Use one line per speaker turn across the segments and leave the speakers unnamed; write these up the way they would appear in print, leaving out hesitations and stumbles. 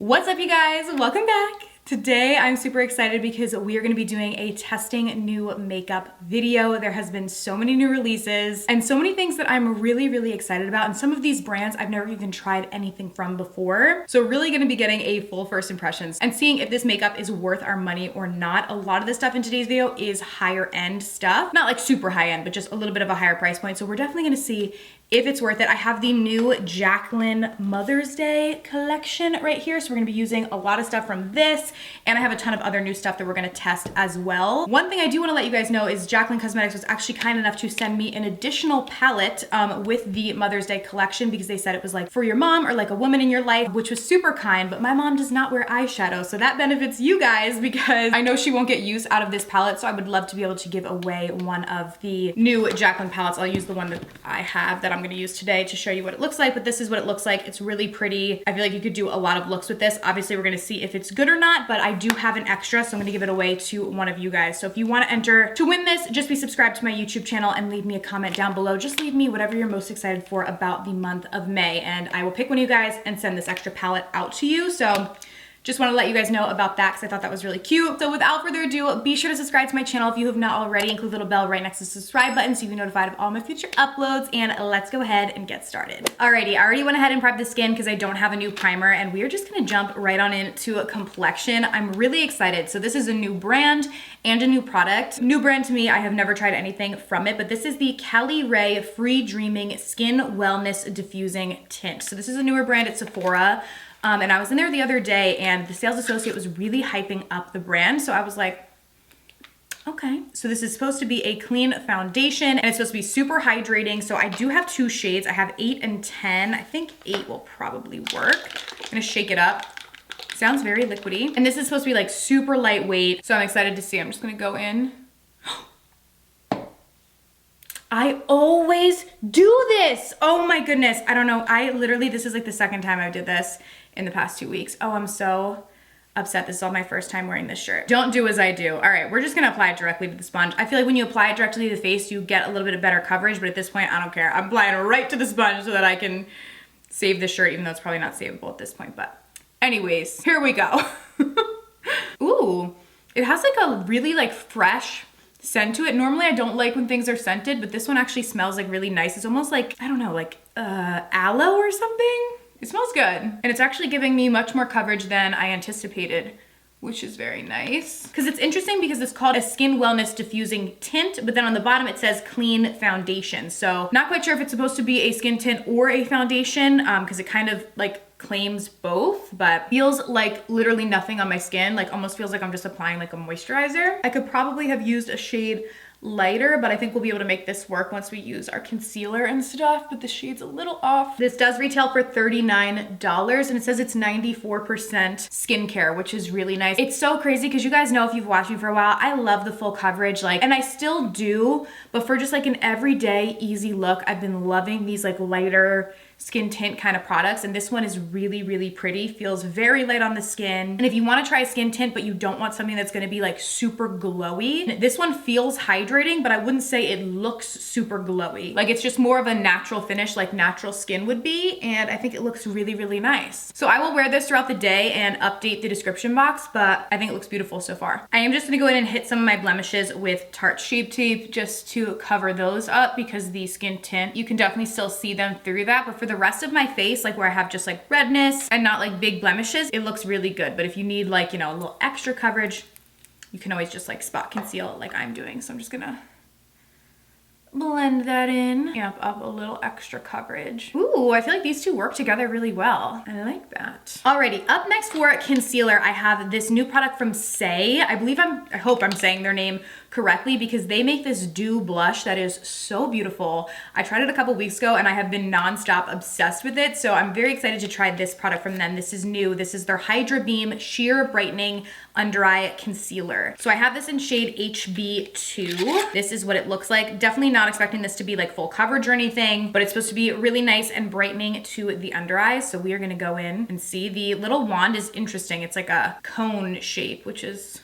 What's up, you guys? Welcome back. Today I'm super excited because we are going to be doing a testing new makeup video. There has been so many new releases and so many things that I'm really excited about, and some of these brands I've never even tried anything from before. So really going to be getting a full first impressions and seeing if this makeup is worth our money or not. A lot of the stuff in today's video is higher end stuff, not like super high end, but just a little bit of a higher price point. So we're definitely going to see if it's worth it. I have the new Jaclyn Mother's Day collection right here. So we're gonna be using a lot of stuff from this, and I have a ton of other new stuff that we're gonna test as well. One thing I do wanna let you guys know is Jaclyn Cosmetics was actually kind enough to send me an additional palette with the Mother's Day collection, because they said it was like for your mom or like a woman in your life, which was super kind, but my mom does not wear eyeshadow. So that benefits you guys, because I know she won't get use out of this palette. So I would love to be able to give away one of the new Jaclyn palettes. I'll use the one that I have that I'm gonna use today to show you what it looks like, but this is what it looks like. It's really pretty. I feel like you could do a lot of looks with this. Obviously, we're gonna see if it's good or not, but I do have an extra, so I'm gonna give it away to one of you guys. So if you wanna enter to win this, just be subscribed to my YouTube channel and leave me a comment down below. Just leave me whatever you're most excited for about the month of May, and I will pick one of you guys and send this extra palette out to you. So just want to let you guys know about that because I thought that was really cute. So without further ado, be sure to subscribe to my channel if you have not already. Include the little bell right next to the subscribe button so you can be notified of all my future uploads, and let's go ahead and get started. Alrighty, I already went ahead and prepped the skin because I don't have a new primer, and we are just gonna jump right on into a complexion. I'm really excited. So this is a new brand and a new product. New brand to me, I have never tried anything from it, but this is the Cali Ray Free Dreaming Skin Wellness Diffusing Tint. So this is a newer brand at Sephora. And I was in there the other day, and the sales associate was really hyping up the brand. So I was like, okay. So this is supposed to be a clean foundation, and it's supposed to be super hydrating. So I do have two shades. I have 8 and 10. I think 8 will probably work. I'm gonna shake it up. Sounds very liquidy. And this is supposed to be like super lightweight. So I'm excited to see. I'm just gonna go in. I always do this. Oh my goodness. I don't know. This is like the second time I did this in the past 2 weeks. Oh, I'm so upset. This is all my first time wearing this shirt. Don't do as I do. All right, we're just gonna apply it directly to the sponge. I feel like when you apply it directly to the face, you get a little bit of better coverage, but at this point, I don't care. I'm applying it right to the sponge so that I can save the shirt, even though it's probably not savable at this point, but anyways, here we go. Ooh, it has like a really like fresh scent to it. Normally I don't like when things are scented, but this one actually smells like really nice. It's almost like, I don't know, like aloe or something. It smells good. And it's actually giving me much more coverage than I anticipated, which is very nice. Because it's interesting because it's called a skin wellness diffusing tint, but then on the bottom it says clean foundation. So not quite sure if it's supposed to be a skin tint or a foundation, because it kind of like claims both, but feels like literally nothing on my skin. Like almost feels like I'm just applying like a moisturizer. I could probably have used a shade lighter, but I think we'll be able to make this work once we use our concealer and stuff, but the shade's a little off. This does retail for $39, and it says it's 94% skincare, which is really nice. It's so crazy because you guys know, if you've watched me for a while, I love the full coverage, like, and I still do, but for just like an everyday easy look, I've been loving these like lighter skin tint kind of products, and this one is really pretty. Feels very light on the skin. And if you want to try a skin tint but you don't want something that's going to be like super glowy, this one feels hydrating, but I wouldn't say it looks super glowy. Like it's just more of a natural finish, like natural skin would be, and I think it looks really nice. So I will wear this throughout the day and update the description box, but I think it looks beautiful so far. I am just going to go in and hit some of my blemishes with Tarte Shape Tape just to cover those up, because the skin tint, you can definitely still see them through that, but for the rest of my face, like where I have just like redness and not like big blemishes, it looks really good. But if you need like, you know, a little extra coverage, you can always just like spot conceal like I'm doing. So I'm just gonna blend that in, amp up a little extra coverage. Ooh, I feel like these two work together really well. I like that. Alrighty, up next for concealer, I have this new product from Say. I hope I'm saying their name correctly, because they make this dew blush that is so beautiful. I tried it a couple weeks ago and I have been nonstop obsessed with it. So I'm very excited to try this product from them. This is new. This is their Hydra Beam Sheer Brightening Under Eye Concealer. So I have this in shade HB2. This is what it looks like. Definitely not expecting this to be like full coverage or anything, but it's supposed to be really nice and brightening to the under eyes. So we are gonna go in and see. The little wand is interesting. It's like a cone shape, which is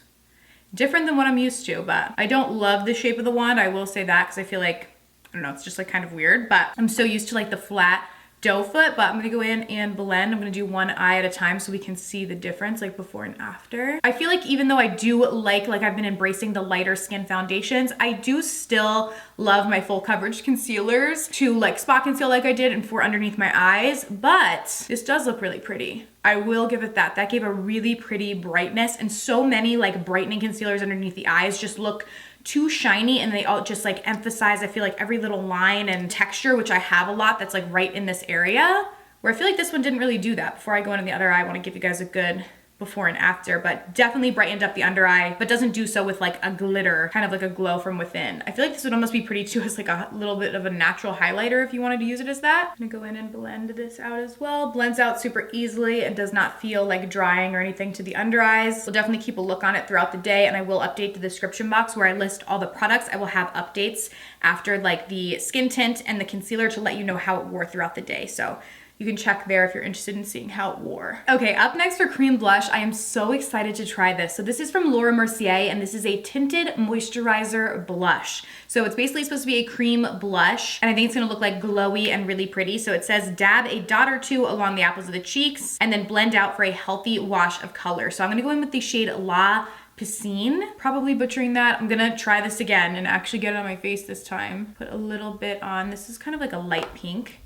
different than what I'm used to, but I don't love the shape of the wand. I will say that, because I feel like, I don't know, it's just like kind of weird, but I'm so used to like the flat doe foot, but I'm gonna go in and blend. I'm gonna do one eye at a time so we can see the difference, like before and after. I feel like even though I do like I've been embracing the lighter skin foundations, I do still love my full coverage concealers to like spot conceal like I did and for underneath my eyes, but this does look really pretty. I will give it that. That gave a really pretty brightness, and so many like brightening concealers underneath the eyes just look too shiny, and they all just like emphasize, I feel like, every little line and texture, which I have a lot that's like right in this area, where I feel like this one didn't really do that. Before I go into the other eye, I want to give you guys a good before and after, but definitely brightened up the under eye, but doesn't do so with like a glitter, kind of like a glow from within. I feel like this would almost be pretty too as like a little bit of a natural highlighter if you wanted to use it as that. I'm gonna go in and blend this out as well. Blends out super easily. It does not feel like drying or anything to the under eyes. We'll definitely keep a look on it throughout the day, and I will update the description box where I list all the products. I will have updates after like the skin tint and the concealer to let you know how it wore throughout the day. So you can check there if you're interested in seeing how it wore. Okay, up next for cream blush, I am so excited to try this. So this is from Laura Mercier, and this is a tinted moisturizer blush. So it's basically supposed to be a cream blush, and I think it's gonna look like glowy and really pretty. So it says dab a dot or two along the apples of the cheeks, and then blend out for a healthy wash of color. So I'm gonna go in with the shade La Piscine, probably butchering that. I'm gonna try this again and actually get it on my face this time. Put a little bit on. This is kind of like a light pink.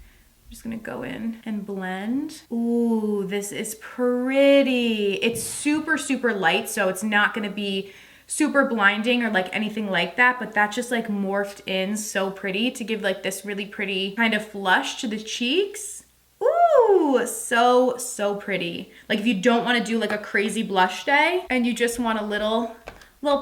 Just gonna go in and blend. Ooh, this is pretty. It's super, super light, so it's not gonna be super blinding or like anything like that, but that just like morphed in so pretty to give like this really pretty kind of flush to the cheeks. Ooh, so, so pretty. Like if you don't wanna do like a crazy blush day and you just want a little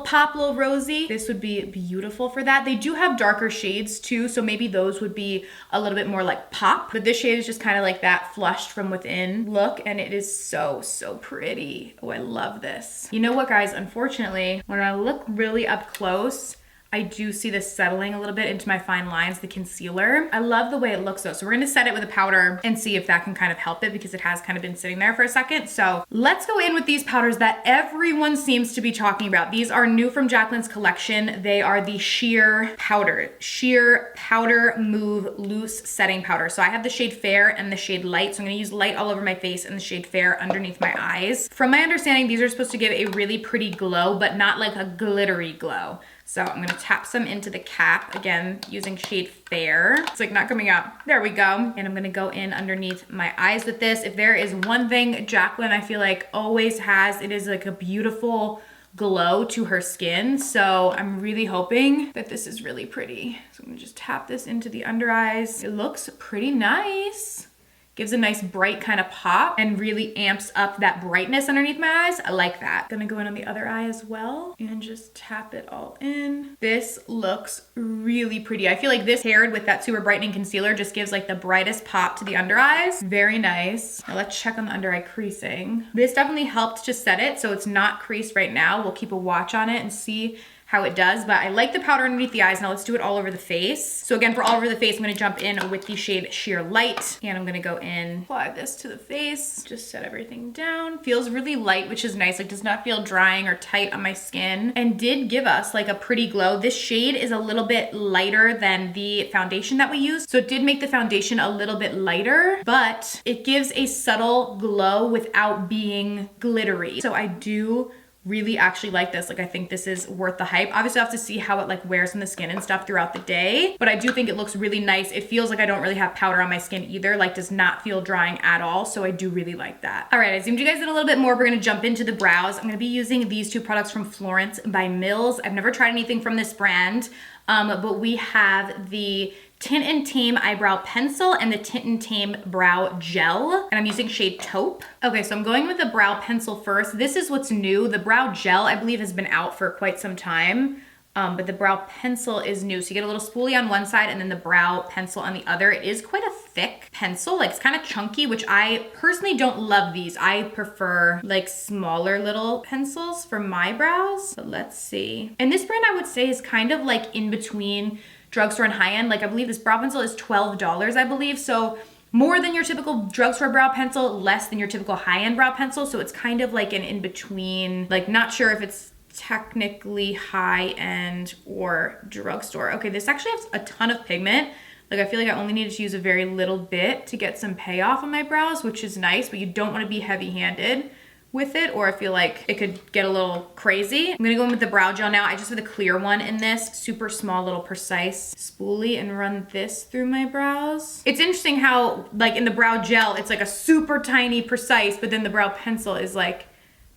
pop, little rosy, this would be beautiful for that. They do have darker shades too, so maybe those would be a little bit more like pop, but this shade is just kind of like that flushed from within look, and it is so, so pretty. Oh, I love this. You know what, guys, unfortunately, when I look really up close, I do see this settling a little bit into my fine lines, the concealer. I love the way it looks though. So we're gonna set it with a powder and see if that can kind of help it, because it has kind of been sitting there for a second. So let's go in with these powders that everyone seems to be talking about. These are new from Jacqueline's collection. They are the Sheer Powder Move Loose Setting Powder. So I have the shade Fair and the shade Light. So I'm gonna use Light all over my face and the shade Fair underneath my eyes. From my understanding, these are supposed to give a really pretty glow, but not like a glittery glow. So I'm gonna tap some into the cap, again, using shade Fair. It's like not coming out. There we go. And I'm gonna go in underneath my eyes with this. If there is one thing Jacqueline, I feel like, always has, it is like a beautiful glow to her skin. So I'm really hoping that this is really pretty. So I'm gonna just tap this into the under eyes. It looks pretty nice. Gives a nice bright kind of pop and really amps up that brightness underneath my eyes. I like that. Gonna go in on the other eye as well and just tap it all in. This looks really pretty. I feel like this paired with that super brightening concealer just gives like the brightest pop to the under eyes. Very nice. Now let's check on the under eye creasing. This definitely helped to set it so it's not creased right now. We'll keep a watch on it and see how it does, but I like the powder underneath the eyes. Now let's do it all over the face. So again, for all over the face, I'm gonna jump in with the shade Sheer Light, and I'm gonna go in, apply this to the face, just set everything down. Feels really light, which is nice. Like, does not feel drying or tight on my skin, and did give us like a pretty glow. This shade is a little bit lighter than the foundation that we used, so it did make the foundation a little bit lighter, but it gives a subtle glow without being glittery. So I do really actually like this. Like, I think this is worth the hype. Obviously, I have to see how it like wears on the skin and stuff throughout the day, but I do think it looks really nice. It feels like I don't really have powder on my skin either. Like, does not feel drying at all. So I do really like that. All right, I zoomed you guys in a little bit more. We're gonna jump into the brows. I'm gonna be using these two products from Florence by Mills. I've never tried anything from this brand, but we have the Tint and Tame Eyebrow Pencil and the Tint and Tame Brow Gel, and I'm using shade Taupe. Okay, so I'm going with the brow pencil first. This is what's new. The brow gel, I believe, has been out for quite some time, but the brow pencil is new. So you get a little spoolie on one side and then the brow pencil on the other. It is quite a thick pencil, like it's kind of chunky, which I personally don't love these. I prefer like smaller little pencils for my brows, but let's see. And this brand, I would say, is kind of like in between drugstore and high-end. Like, I believe this brow pencil is $12, I believe. So more than your typical drugstore brow pencil, less than your typical high-end brow pencil. So it's kind of like an in-between, like not sure if it's technically high-end or drugstore. Okay, this actually has a ton of pigment, Like I feel like I only needed to use a very little bit to get some payoff on my brows, which is nice, but you don't want to be heavy-handed with it, or I feel like it could get a little crazy. I'm gonna go in with the brow gel now. I just have the clear one in this super small little precise spoolie and run this through my brows. It's interesting how like in the brow gel, it's like a super tiny precise, but then the brow pencil is like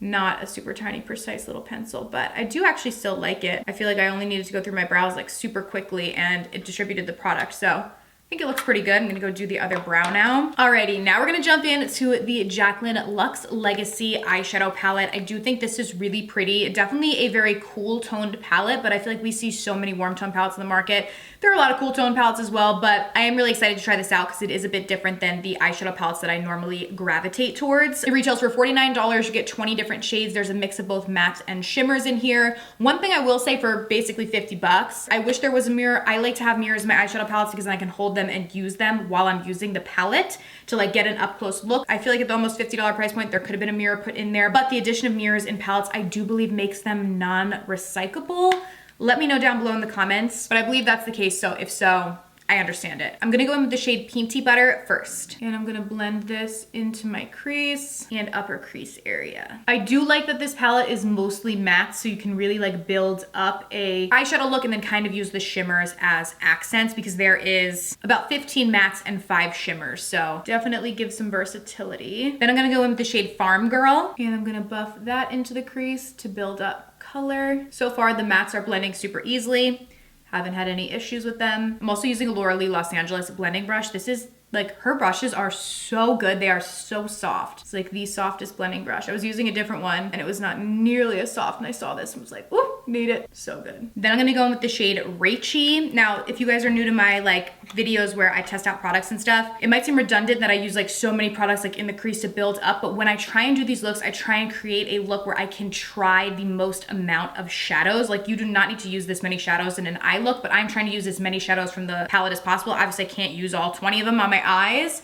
not a super tiny precise little pencil, but I do actually still like it. I feel like I only needed to go through my brows like super quickly and it distributed the product. So I think it looks pretty good. I'm gonna go do the other brow now. Alrighty, now we're gonna jump into the Jaclyn Luxe Legacy eyeshadow palette. I do think this is really pretty. Definitely a very cool toned palette, but I feel like we see so many warm tone palettes in the market. There are a lot of cool tone palettes as well, but I am really excited to try this out because it is a bit different than the eyeshadow palettes that I normally gravitate towards. It retails for $49. You get 20 different shades. There's a mix of both mattes and shimmers in here. One thing I will say for basically 50 bucks, I wish there was a mirror. I like to have mirrors in my eyeshadow palettes because then I can hold them and use them while I'm using the palette to like get an up close look. I feel like at the almost $50 price point, there could have been a mirror put in there, but the addition of mirrors in palettes, I do believe makes them non-recyclable. Let me know down below in the comments, but I believe that's the case. So if so, I understand it. I'm gonna go in with the shade Peanty Butter first. And I'm gonna blend this into my crease and upper crease area. I do like that this palette is mostly matte, so you can really like build up a eyeshadow look and then kind of use the shimmers as accents because there is about 15 mattes and 5 shimmers. So definitely give some versatility. Then I'm gonna go in with the shade Farm Girl and I'm gonna buff that into the crease to build up color. So far the mattes are blending super easily. Haven't had any issues with them. I'm also using a Laura Lee Los Angeles blending brush. This is like, her brushes are so good. They are so soft. It's like the softest blending brush. I was using a different one and it was not nearly as soft, and I saw this and was like, ooh, need it. So good. Then I'm gonna go in with the shade Rachy. Now, if you guys are new to my like videos where I test out products and stuff, it might seem redundant that I use like so many products like in the crease to build up, but when I try and do these looks, I try and create a look where I can try the most amount of shadows. Like you do not need to use this many shadows in an eye look, but I'm trying to use as many shadows from the palette as possible. Obviously I can't use all 20 of them on my eyes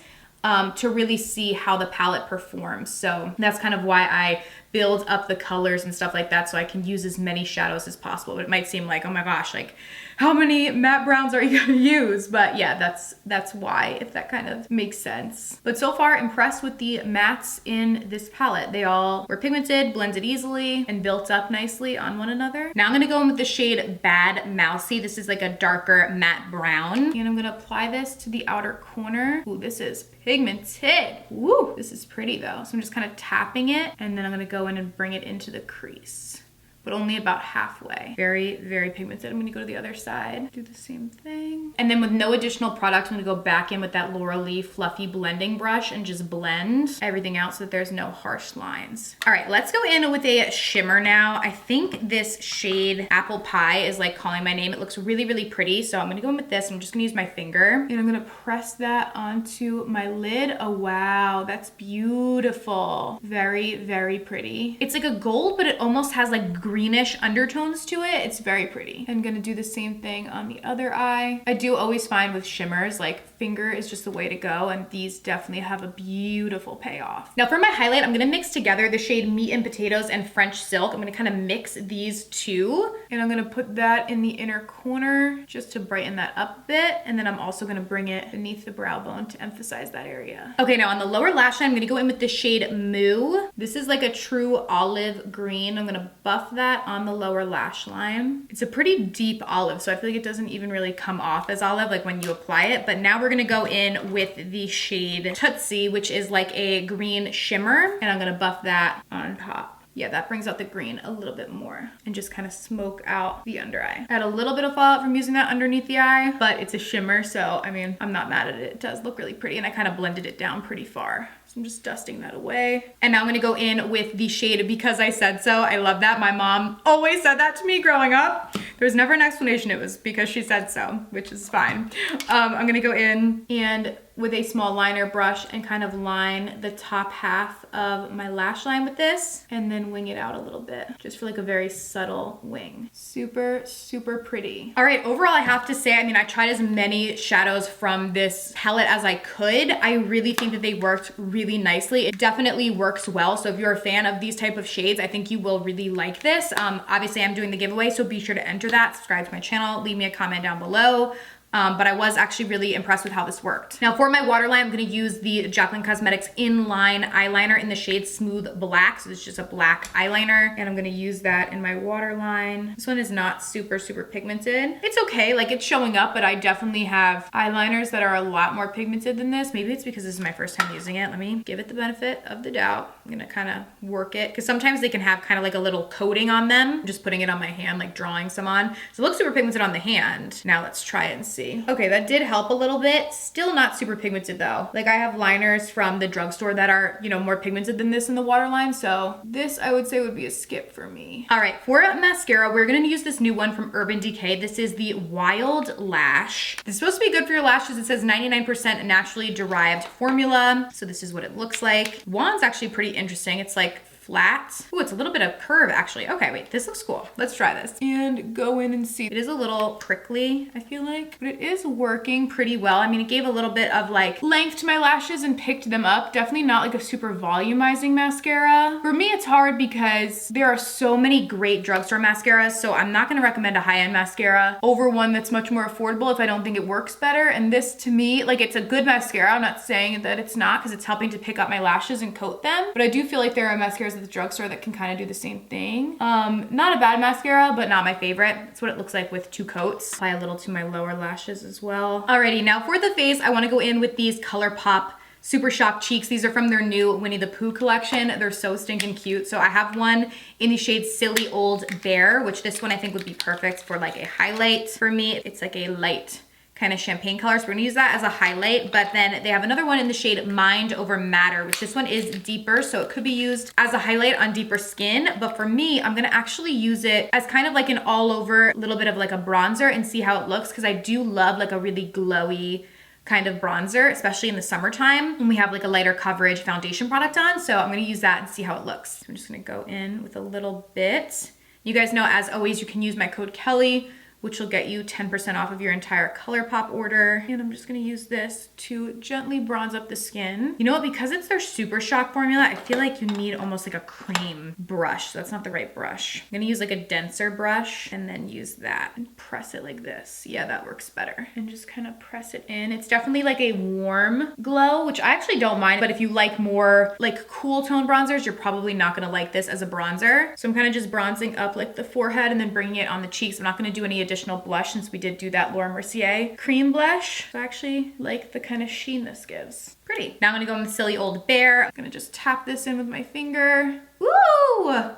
to really see how the palette performs. So that's kind of why I build up the colors and stuff like that so I can use as many shadows as possible. But it might seem like, oh my gosh, like how many matte browns are you gonna use? But yeah, that's why, if that kind of makes sense. But so far, impressed with the mattes in this palette. They all were pigmented, blended easily, and built up nicely on one another. Now I'm gonna go in with the shade Bad Mousy. This is like a darker matte brown. And I'm gonna apply this to the outer corner. Ooh, this is pigmented. Woo, this is pretty though. So I'm just kind of tapping it, and then I'm gonna go in and bring it into the crease, but only about halfway. Very, very pigmented. I'm gonna go to the other side, do the same thing. And then with no additional product, I'm gonna go back in with that Laura Lee fluffy blending brush and just blend everything out so that there's no harsh lines. All right, let's go in with a shimmer now. I think this shade Apple Pie is like calling my name. It looks really, really pretty. So I'm gonna go in with this. I'm just gonna use my finger and I'm gonna press that onto my lid. Oh, wow, that's beautiful. Very, very pretty. It's like a gold, but it almost has like greenish undertones to it. It's very pretty. I'm gonna do the same thing on the other eye. I do always find with shimmers, like finger is just the way to go, and these definitely have a beautiful payoff. Now for my highlight, I'm gonna mix together the shade Meat and Potatoes and French Silk. I'm gonna kind of mix these two, and I'm gonna put that in the inner corner just to brighten that up a bit, and then I'm also gonna bring it beneath the brow bone to emphasize that area. Okay, now on the lower lash line, I'm gonna go in with the shade Moo. This is like a true olive green. I'm gonna buff that on the lower lash line. It's a pretty deep olive, so I feel like it doesn't even really come off as olive like when you apply it. But now we're gonna go in with the shade Tootsie, which is like a green shimmer, and I'm gonna buff that on top. Yeah, that brings out the green a little bit more and just kind of smoke out the under eye. I had a little bit of fallout from using that underneath the eye, but it's a shimmer, so I mean, I'm not mad at it. It does look really pretty, and I kind of blended it down pretty far. So I'm just dusting that away. And now I'm gonna go in with the shade Because I Said So. I love that. My mom always said that to me growing up. There was never an explanation. It was because she said so, which is fine. I'm gonna go in and with a small liner brush and kind of line the top half of my lash line with this, and then wing it out a little bit, just for like a very subtle wing. Super, super pretty. All right, overall I have to say, I mean, I tried as many shadows from this palette as I could. I really think that they worked really nicely. It definitely works well. So if you're a fan of these type of shades, I think you will really like this. Obviously I'm doing the giveaway, so be sure to enter that, subscribe to my channel, leave me a comment down below. But I was actually really impressed with how this worked. Now for my waterline, I'm gonna use the Jaclyn Cosmetics Inline Eyeliner in the shade Smooth Black. So it's just a black eyeliner, and I'm gonna use that in my waterline. This one is not super pigmented. It's okay, like it's showing up, but I definitely have eyeliners that are a lot more pigmented than this. Maybe it's because this is my first time using it. Let me give it the benefit of the doubt. I'm gonna kind of work it, because sometimes they can have kind of like a little coating on them. I'm just putting it on my hand, like drawing some on. So it looks super pigmented on the hand. Now let's try it and see. Okay, that did help a little bit. Still not super pigmented though. Like I have liners from the drugstore that are, you know, more pigmented than this in the waterline. So this I would say would be a skip for me. All right, for mascara, we're gonna use this new one from Urban Decay. This is the Wild Lash. This is supposed to be good for your lashes. It says 99% naturally derived formula. So this is what it looks like. Wand's actually pretty interesting. It's like flat. Oh, it's a little bit of curve actually. Okay, wait, this looks cool. Let's try this and go in and see. It is a little prickly, I feel like, but it is working pretty well. I mean, it gave a little bit of like length to my lashes and picked them up. Definitely not like a super volumizing mascara. For me, it's hard because there are so many great drugstore mascaras, so I'm not gonna recommend a high-end mascara over one that's much more affordable if I don't think it works better. And this to me, like it's a good mascara. I'm not saying that it's not, because it's helping to pick up my lashes and coat them, but I do feel like there are mascaras at the drugstore that can kind of do the same thing. Not a bad mascara, but not my favorite. That's what it looks like with two coats. Apply a little to my lower lashes as well. Alrighty, now for the face, I want to go in with these ColourPop Super Shock Cheeks. These are from their new Winnie the Pooh collection. They're so stinking cute. So I have one in the shade Silly Old Bear, which this one I think would be perfect for like a highlight. For me, it's like a light kind of champagne color, so we're gonna use that as a highlight. But then they have another one in the shade Mind Over Matter, which this one is deeper, so it could be used as a highlight on deeper skin. But for me, I'm gonna actually use it as kind of like an all over little bit of like a bronzer and see how it looks, because I do love like a really glowy kind of bronzer, especially in the summertime when we have like a lighter coverage foundation product on. So I'm gonna use that and see how it looks. I'm just gonna go in with a little bit. You guys know, as always, you can use my code Kelly, which will get you 10% off of your entire ColourPop order. And I'm just gonna use this to gently bronze up the skin. You know what, because it's their Super Shock formula, I feel like you need almost like a cream brush. So that's not the right brush. I'm gonna use like a denser brush and then use that and press it like this. Yeah, that works better. And just kind of press it in. It's definitely like a warm glow, which I actually don't mind, but if you like more like cool tone bronzers, you're probably not gonna like this as a bronzer. So I'm kind of just bronzing up like the forehead and then bringing it on the cheeks. I'm not gonna do any additional blush since we did do that Laura Mercier cream blush. So I actually like the kind of sheen this gives. Pretty. Now I'm gonna go in with Silly Old Bear. I'm gonna just tap this in with my finger. Ooh,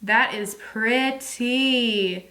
that is pretty.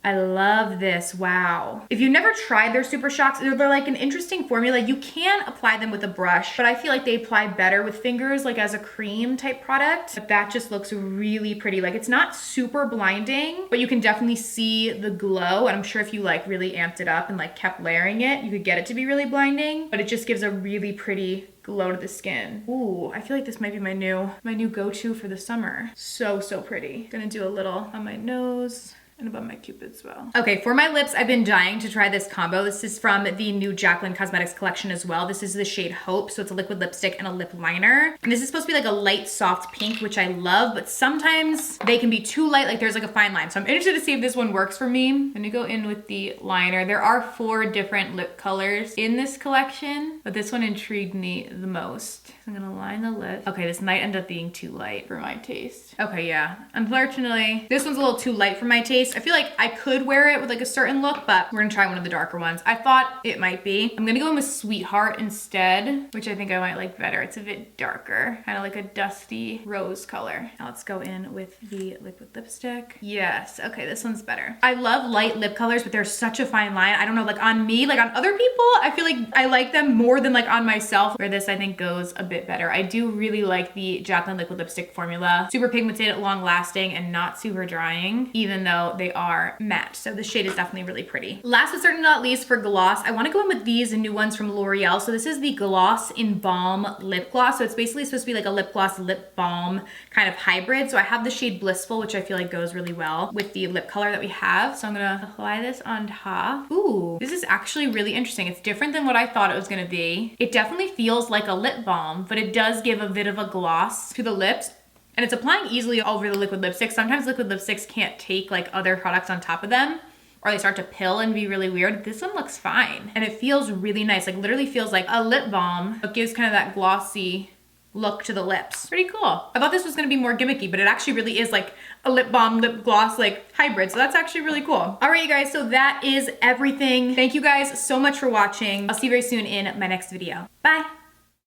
I love this, wow. If you've never tried their Super Shocks, they're like an interesting formula. You can apply them with a brush, but I feel like they apply better with fingers, like as a cream type product. But that just looks really pretty. Like it's not super blinding, but you can definitely see the glow. And I'm sure if you like really amped it up and like kept layering it, you could get it to be really blinding, but it just gives a really pretty glow to the skin. Ooh, I feel like this might be my new go-to for the summer. So pretty. Gonna do a little on my nose and above my cupid as well. Okay, for my lips, I've been dying to try this combo. This is from the new Jaclyn Cosmetics collection as well. This is the shade Hope, so it's a liquid lipstick and a lip liner. And this is supposed to be like a light, soft pink, which I love, but sometimes they can be too light, like there's like a fine line. So I'm interested to see if this one works for me. I'm gonna go in with the liner. There are 4 different lip colors in this collection, but this one intrigued me the most. So I'm gonna line the lip. Okay, this might end up being too light for my taste. Okay, yeah, unfortunately, this one's a little too light for my taste. I feel like I could wear it with like a certain look, but we're gonna try one of the darker ones. I thought it might be. I'm gonna go in with Sweetheart instead, which I think I might like better. It's a bit darker, kind of like a dusty rose color. Now let's go in with the liquid lipstick. Yes, okay, this one's better. I love light lip colors, but there's such a fine line. I don't know, like on me, like on other people, I feel like I like them more than like on myself, where this I think goes a bit better. I do really like the Jaclyn liquid lipstick formula. Super pigmented, long lasting, and not super drying, even though they are matte. So the shade is definitely really pretty. Last but certainly not least, for gloss, I want to go in with these new ones from L'Oreal. So this is the Gloss in Balm lip gloss. So it's basically supposed to be like a lip gloss lip balm kind of hybrid. So I have the shade Blissful, which I feel like goes really well with the lip color that we have. So I'm gonna apply this on top. Ooh, this is actually really interesting. It's different than what I thought it was gonna be. It definitely feels like a lip balm, but it does give a bit of a gloss to the lips. And it's applying easily over the liquid lipstick. Sometimes liquid lipsticks can't take like other products on top of them, or they start to pill and be really weird, this one looks fine. And it feels really nice, like literally feels like a lip balm. It gives kind of that glossy look to the lips. Pretty cool. I thought this was gonna be more gimmicky, but it actually really is like a lip balm, lip gloss, like hybrid. So that's actually really cool. All right, you guys, so that is everything. Thank you guys so much for watching. I'll see you very soon in my next video. Bye.